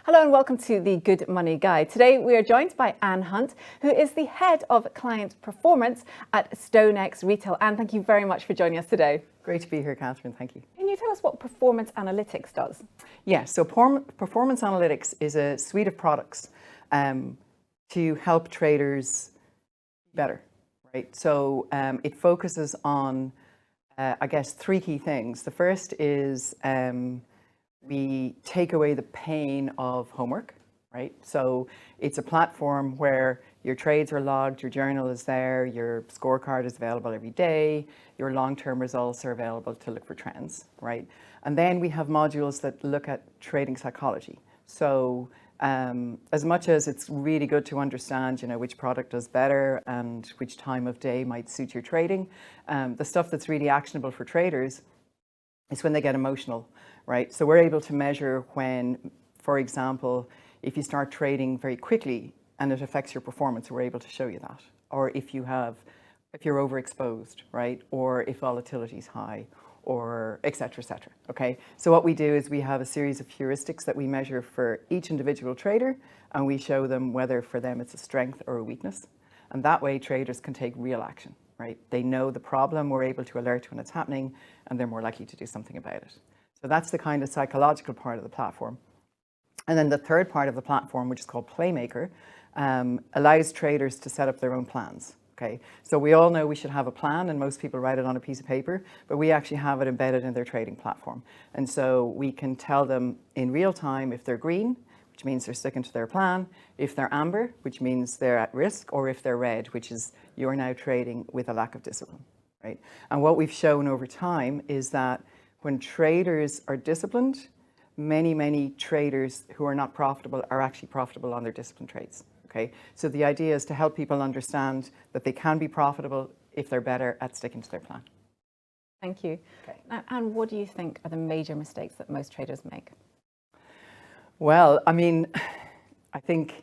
Hello and welcome to the Good Money Guide. Today we are joined by Anne Hunt, who is the Head of Client Performance at StoneX Retail. Anne, thank you very much for joining us today. Great to be here, Catherine. Thank you. Can you tell us what performance analytics does? Yeah, so performance analytics is a suite of products to help traders better, right? So it focuses on, I guess, three key things. The first is we take away the pain of homework, right? So it's a platform where your trades are logged, your journal is there, your scorecard is available every day, your long-term results are available to look for trends, right? And then we have modules that look at trading psychology. So as much as it's really good to understand, which product does better and which time of day might suit your trading, the stuff that's really actionable for traders is when they get emotional, right? So we're able to measure when, for example, if you start trading very quickly and it affects your performance, we're able to show you that. Or if you're overexposed, right? Or if volatility is high, or et cetera, okay? So what we do is we have a series of heuristics that we measure for each individual trader, and we show them whether for them it's a strength or a weakness. And that way traders can take real action, right? They know the problem, we're able to alert when it's happening, and they're more likely to do something about it. So that's the kind of psychological part of the platform. And then the third part of the platform, which is called Playmaker, allows traders to set up their own plans. Okay, so we all know we should have a plan, and most people write it on a piece of paper, but we actually have it embedded in their trading platform. And so we can tell them in real time if they're green, which means they're sticking to their plan, if they're amber, which means they're at risk, or if they're red, which is you're now trading with a lack of discipline, right? And what we've shown over time is that when traders are disciplined, many traders who are not profitable are actually profitable on their disciplined trades. Okay, so the idea is to help people understand that they can be profitable if they're better at sticking to their plan. Thank you. Okay. And what do you think are the major mistakes that most traders make? Well, I mean, I think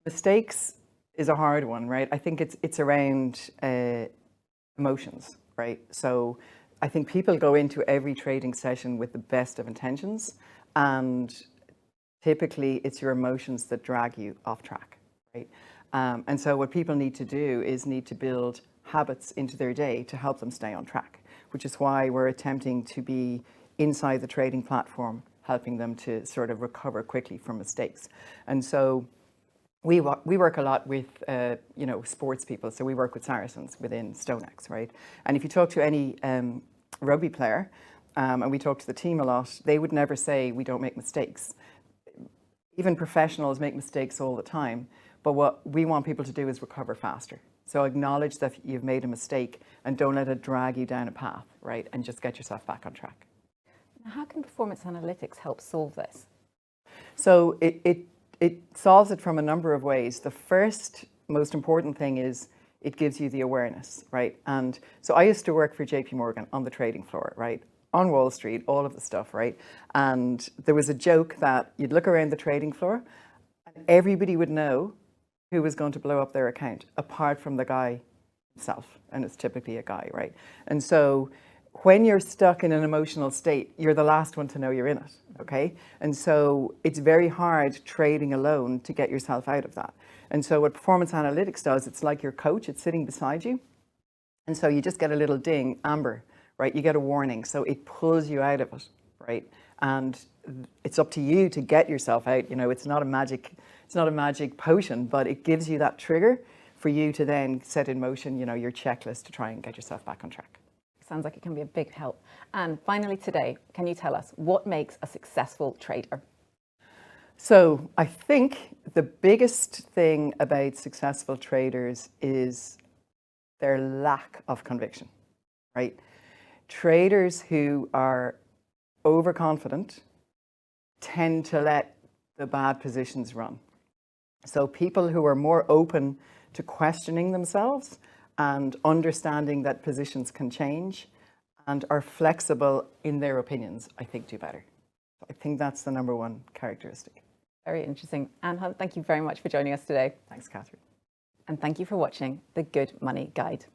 mistakes is a hard one, right? I think it's around emotions, right? So I think people go into every trading session with the best of intentions, and typically it's your emotions that drag you off track, right? And so what people need to do is need to build habits into their day to help them stay on track, which is why we're attempting to be inside the trading platform, helping them to sort of recover quickly from mistakes. And so we work a lot with, sports people. So we work with Saracens within StoneX, right? And if you talk to any rugby player, and we talk to the team a lot, they would never say we don't make mistakes. Even professionals make mistakes all the time, but what we want people to do is recover faster. So acknowledge that you've made a mistake and don't let it drag you down a path, right? And just get yourself back on track. How can performance analytics help solve this? So it solves it from a number of ways. The first most important thing is it gives you the awareness, right? And so I used to work for JP Morgan on the trading floor, right? On Wall Street, all of the stuff, right? And there was a joke that you'd look around the trading floor and everybody would know who was going to blow up their account, apart from the guy himself. And it's typically a guy, right? And so when you're stuck in an emotional state, you're the last one to know you're in it, okay? And so it's very hard trading alone to get yourself out of that. And so what performance analytics does, it's like your coach, it's sitting beside you. And so you just get a little ding, amber, right? You get a warning, so it pulls you out of it, right? And it's up to you to get yourself out. It's not a magic potion, but it gives you that trigger for you to then set in motion, your checklist to try and get yourself back on track. Sounds like it can be a big help. And finally today, can you tell us what makes a successful trader? So I think the biggest thing about successful traders is their lack of conviction, right? Traders who are overconfident tend to let the bad positions run. So people who are more open to questioning themselves and understanding that positions can change and are flexible in their opinions, I think do better. I think that's the number one characteristic. Very interesting. Anne Hunt, thank you very much for joining us today. Thanks, Catherine. And thank you for watching the Good Money Guide.